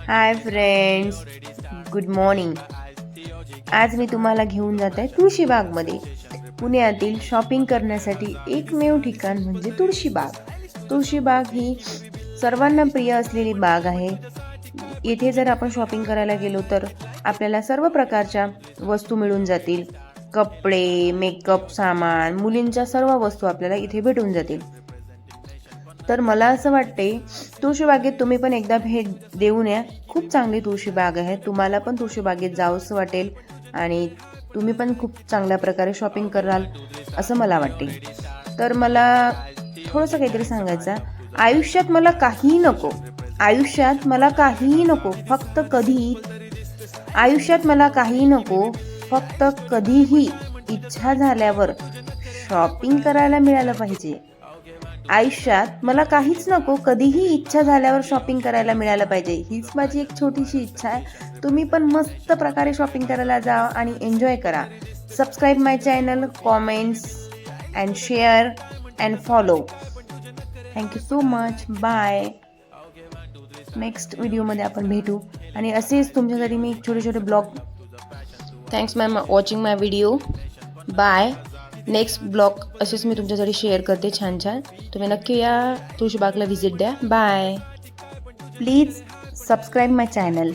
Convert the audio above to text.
Hi friends, good morning. आज मी तुम्हाला घेऊन जात आहे तुळशीबागमध्ये. पुण्यातील शॉपिंग करण्यासाठी एकमेव ठिकाण म्हणजे तुळशीबाग. तुळशीबाग ही सर्वांना प्रिय असलेली बाग आहे. येथे जर आपण शॉपिंग करायला गेलो तर आपल्याला सर्व प्रकारच्या वस्तू मिळून जातील. कपडे, मेकअप सामान, मुलींच्या सर्व वस्तू आपल्याला इथे भेटून जातील. तर मला असं वाटते तुळशीबागेत तुम्ही पण एकदा भेट देऊन या. खूप चांगली तुळशीबाग आहे. तुम्हाला पण तुळशीबागेत जावंसं वाटेल आणि तुम्ही पण खूप चांगल्या प्रकारे शॉपिंग कराल असं मला वाटते. तर मला थोडंसं काहीतरी सांगायचं. आयुष्यात मला काहीही नको, आयुष्यात मला काहीही नको, फक्त कधी आयुष्यात मला काहीही नको, फक्त कधीही इच्छा झाल्यावर शॉपिंग करायला मिळालं पाहिजे. आयुष्यात मला काहीच नको, कधीही इच्छा झाल्यावर शॉपिंग करायला मिळालं पाहिजे. हीच माझी एक छोटीशी इच्छा आहे. तुम्ही पण मस्त प्रकारे शॉपिंग करायला जा आणि एन्जॉय करा. Subscribe my channel, comments and share and follow. Thank you so much. Bye. Next व्हिडिओमध्ये आपण भेटू आणि असेच तुमच्यासाठी मी छोटे छोटे blog. Thanks my watching my video. Bye. Next blog असेच मी तुमच्यासाठी शेअर करते छान छान. तुम्ही नक्की या तुळशीबागला व्हिजिट द्या. Bye. Please subscribe my channel.